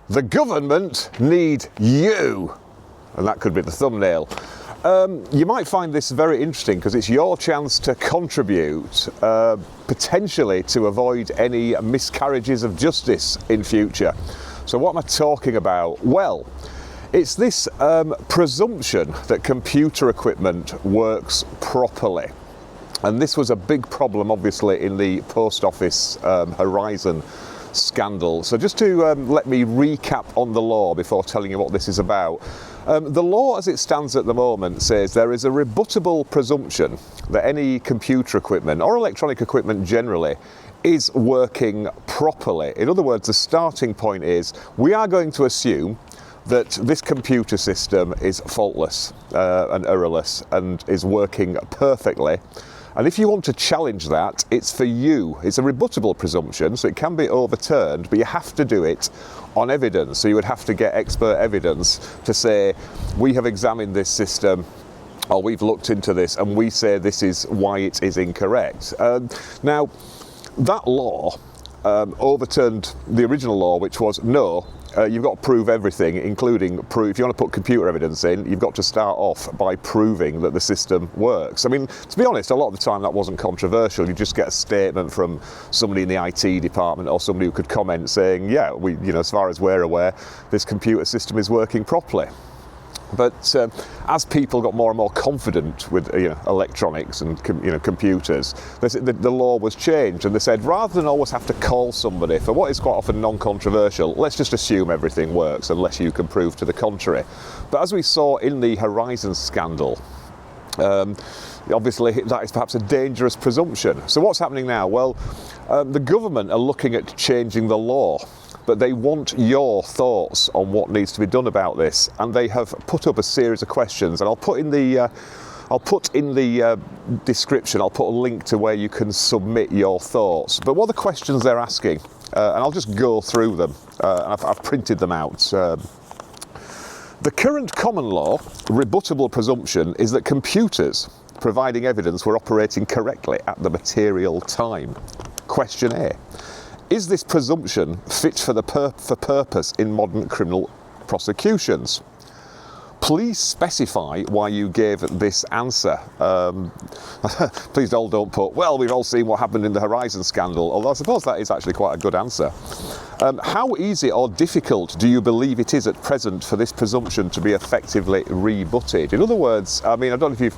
The government need you. And that could be the thumbnail. You might find this very interesting because it's your chance to contribute, potentially to avoid any miscarriages of justice in future. So what am I talking about? Well, it's this presumption that computer equipment works properly. And this was a big problem, obviously, in the Post Office Horizon scandal. So just to let me recap on the law before telling you what this is about. The law as it stands at the moment says there is a rebuttable presumption that any computer equipment or electronic equipment generally is working properly. In other words, the starting point is we are going to assume that this computer system is faultless and errorless and is working perfectly. And if you want to challenge that, it's for you. It's a rebuttable presumption, so it can be overturned, but you have to do it on evidence. So you would have to get expert evidence to say, we have examined this system, or we've looked into this, and we say this is why it is incorrect. Now, that law overturned the original law, which was no, you've got to prove everything, including if you want to put computer evidence in, you've got to start off by proving that the system works. I mean, to be honest, a lot of the time that wasn't controversial. You just get a statement from somebody in the IT department or somebody who could comment saying, yeah, as far as we're aware, this computer system is working properly. But as people got more and more confident with electronics and computers, the law was changed, and they said rather than always have to call somebody for what is quite often non-controversial, let's just assume everything works unless you can prove to the contrary. But as we saw in the Horizon scandal, obviously that is perhaps a dangerous presumption. So what's happening now? Well, the government are looking at changing the law, but they want your thoughts on what needs to be done about this, and they have put up a series of questions, and I'll put in the description, I'll put a link to where you can submit your thoughts. But what are the questions they're asking? And I'll just go through them. I've printed them out. The current common law rebuttable presumption is that computers providing evidence were operating correctly at the material time. Question A. Is this presumption fit for purpose in modern criminal prosecutions? Please specify why you gave this answer. Please don't put, well, we've all seen what happened in the Horizon scandal, although I suppose that is actually quite a good answer. How easy or difficult do you believe it is at present for this presumption to be effectively rebutted? In other words, I mean, I don't know if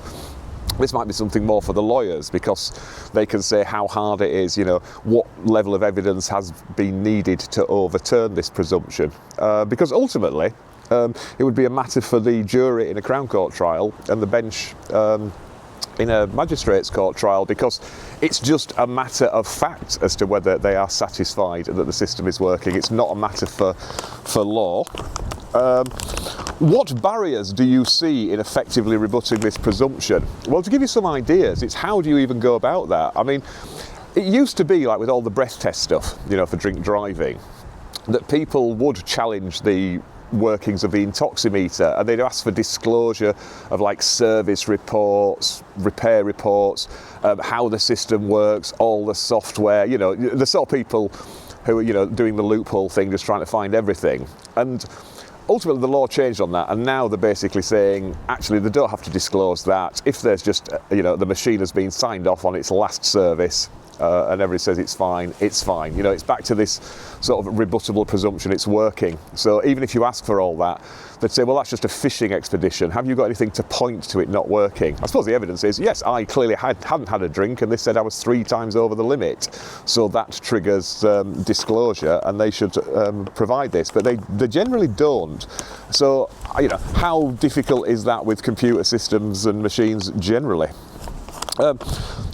this might be something more for the lawyers, because they can say how hard it is, what level of evidence has been needed to overturn this presumption. Because ultimately, it would be a matter for the jury in a Crown Court trial and the bench in a magistrate's court trial, because it's just a matter of fact as to whether they are satisfied that the system is working. It's not a matter for law. What barriers do you see in effectively rebutting this presumption? Well, to give you some ideas, it's how do you even go about that? I mean, it used to be like with all the breath test stuff, for drink driving, that people would challenge the workings of the intoximeter, and they'd ask for disclosure of like service reports, repair reports, how the system works, all the software, the sort of people who are, doing the loophole thing, just trying to find everything. And ultimately the law changed on that, and now they're basically saying actually they don't have to disclose that if there's just the machine has been signed off on its last service and everybody says it's fine, it's fine. It's back to this sort of rebuttable presumption, it's working. So even if you ask for all that, they'd say, well, that's just a fishing expedition. Have you got anything to point to it not working? I suppose the evidence is, yes, I clearly hadn't had a drink, and they said I was 3 times over the limit. So that triggers disclosure, and they should provide this, but they generally don't. So, how difficult is that with computer systems and machines generally?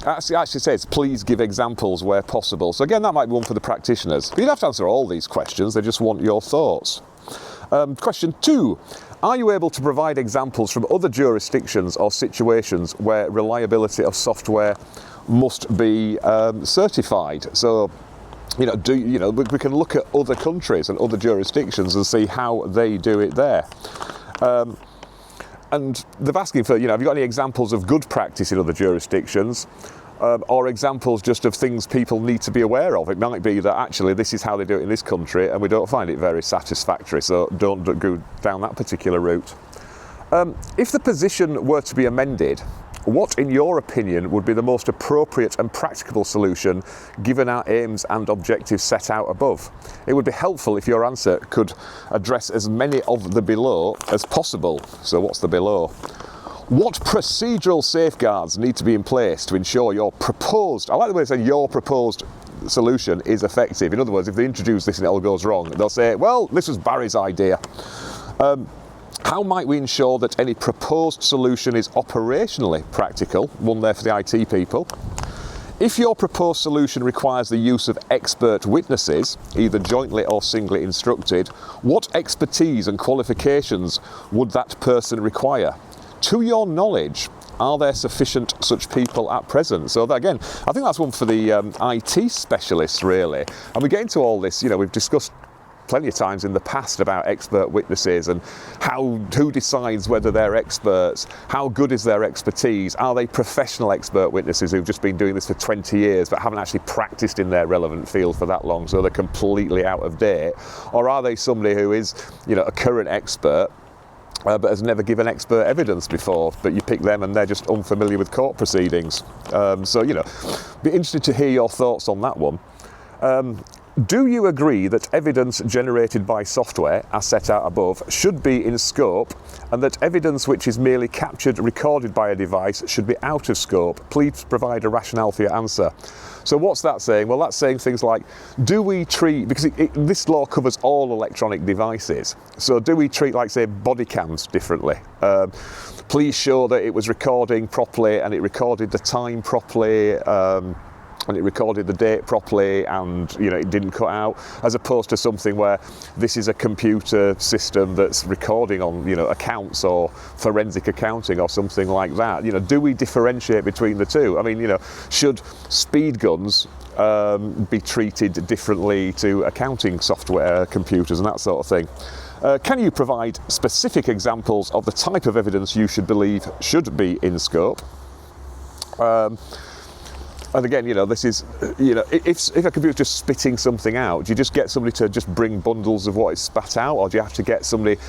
Actually says, please give examples where possible. So again, that might be one for the practitioners. But you don't have to answer all these questions, they just want your thoughts. Question 2. Are you able to provide examples from other jurisdictions or situations where reliability of software must be certified? So, we can look at other countries and other jurisdictions and see how they do it there. And they're asking for, have you got any examples of good practice in other jurisdictions? or examples just of things people need to be aware of. It might be that actually this is how they do it in this country and we don't find it very satisfactory, so don't go down that particular route. If the position were to be amended, what, in your opinion, would be the most appropriate and practicable solution given our aims and objectives set out above? It would be helpful if your answer could address as many of the below as possible. So what's the below? What procedural safeguards need to be in place to ensure your proposed, I like the way they say your proposed solution is effective. In other words, if they introduce this and it all goes wrong, they'll say, well, this was Barry's idea. How might we ensure that any proposed solution is operationally practical? One there for the IT people. If your proposed solution requires the use of expert witnesses, either jointly or singly instructed, what expertise and qualifications would that person require? To your knowledge, are there sufficient such people at present? So that, again, I think that's one for the IT specialists, really. And we get into all this, we've discussed plenty of times in the past about expert witnesses and who decides whether they're experts, how good is their expertise, are they professional expert witnesses who've just been doing this for 20 years but haven't actually practiced in their relevant field for that long, so they're completely out of date, or are they somebody who is a current expert but has never given expert evidence before, but you pick them and they're just unfamiliar with court proceedings. So be interested to hear your thoughts on that one. Do you agree that evidence generated by software, as set out above, should be in scope, and that evidence which is merely captured, recorded by a device should be out of scope? Please provide a rationale for your answer. So what's that saying? Well, that's saying things like, do we treat, because this law covers all electronic devices, so do we treat, like, say, body cams differently? Please show that it was recording properly and it recorded the time properly, and it recorded the date properly, and it didn't cut out, as opposed to something where this is a computer system that's recording on accounts or forensic accounting or something like that. Do we differentiate between the two? I mean, should speed guns be treated differently to accounting software, computers and that sort of thing? Can you provide specific examples of the type of evidence you should believe should be in scope? And again, this is, if a computer's just spitting something out, do you just get somebody to just bring bundles of what is spat out, or do you have to get somebody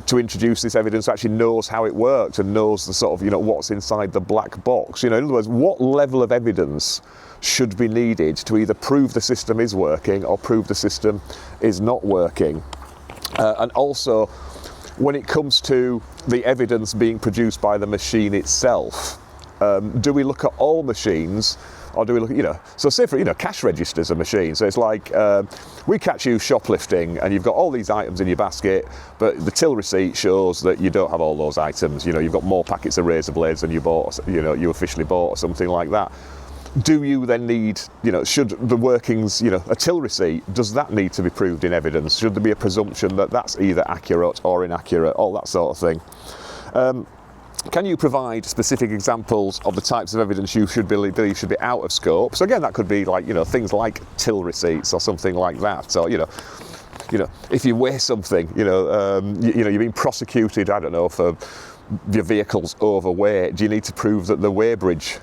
to introduce this evidence that actually knows how it works and knows the sort of, what's inside the black box? In other words, what level of evidence should be needed to either prove the system is working or prove the system is not working? And also, when it comes to the evidence being produced by the machine itself, do we look at all machines, or do we look at, so say for, cash registers a machine, so it's like, we catch you shoplifting and you've got all these items in your basket, but the till receipt shows that you don't have all those items, you've got more packets of razor blades than you bought, you officially bought, or something like that. Do you then need, should the workings, a till receipt, does that need to be proved in evidence? Should there be a presumption that that's either accurate or inaccurate, all that sort of thing? Can you provide specific examples of the types of evidence you should believe should be out of scope? So again, that could be like, things like till receipts or something like that. Or, if you weigh something, you've been prosecuted, I don't know, for your vehicle's overweight. Do you need to prove that the weighbridge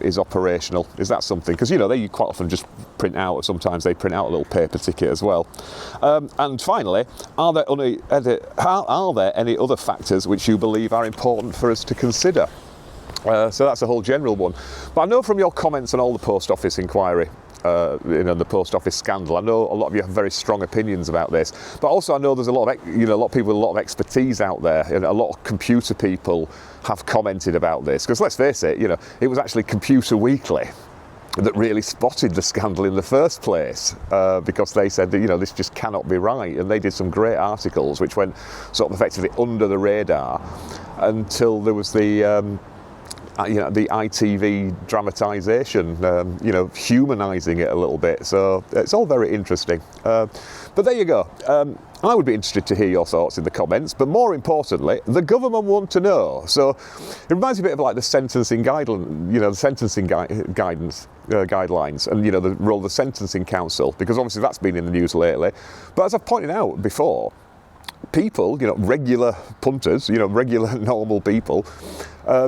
is operational? Is that something? Because they quite often just print out, or sometimes they print out a little paper ticket as well. And finally, are there any other factors which you believe are important for us to consider? So that's a whole general one. But I know from your comments on all the post office inquiry, the post office scandal, I know a lot of you have very strong opinions about this, but also I know there's a lot of a lot of people with a lot of expertise out there, and a lot of computer people have commented about this, because let's face it, it was actually Computer Weekly that really spotted the scandal in the first place, because they said that this just cannot be right, and they did some great articles which went sort of effectively under the radar until there was the ITV dramatisation, humanising it a little bit. So it's all very interesting. But there you go. I would be interested to hear your thoughts in the comments, but more importantly, the government want to know. So it reminds me a bit of like the sentencing guidelines, the sentencing guidelines, and the role of the Sentencing Council, because obviously that's been in the news lately. But as I've pointed out before, people, regular punters, regular normal people,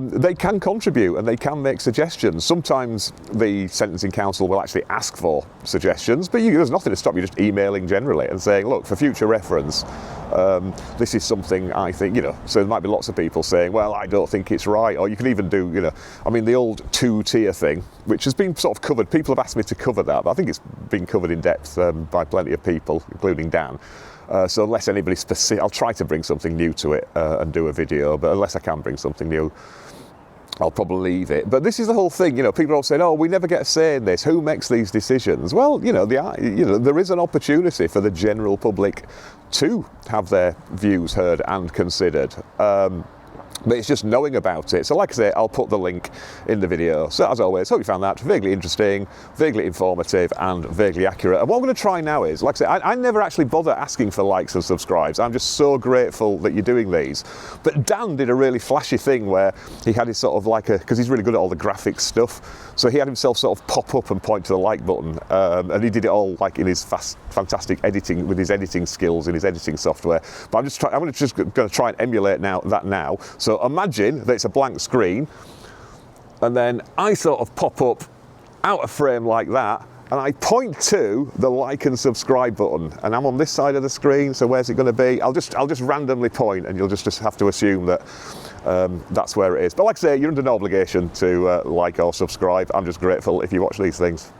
they can contribute and they can make suggestions. Sometimes the Sentencing Council will actually ask for suggestions, but there's nothing to stop you just emailing generally and saying, look, for future reference, this is something I think, so there might be lots of people saying, well, I don't think it's right. Or you can even do, the old two-tier thing, which has been sort of covered. People have asked me to cover that, but I think it's been covered in depth by plenty of people, including Dan. So unless anybody specific, I'll try to bring something new to it and do a video, but unless I can bring something new, I'll probably leave it. But this is the whole thing, people are all saying, oh, we never get a say in this, who makes these decisions? Well, there is an opportunity for the general public to have their views heard and considered. But it's just knowing about it. So like I say, I'll put the link in the video. So as always, hope you found that vaguely interesting, vaguely informative and vaguely accurate. And what I'm going to try now is, like I say, I never actually bother asking for likes and subscribes. I'm just so grateful that you're doing these. But Dan did a really flashy thing where he had his sort of because he's really good at all the graphics stuff. So he had himself sort of pop up and point to the like button. And he did it all like in his fantastic editing, with his editing skills in his editing software. But I'm just going to try and emulate that now. So imagine that it's a blank screen and then I sort of pop up out of frame like that and I point to the like and subscribe button, and I'm on this side of the screen, so where's it going to be? I'll just randomly point and you'll just have to assume that that's where it is. But like I say, you're under no obligation to like or subscribe. I'm just grateful if you watch these things.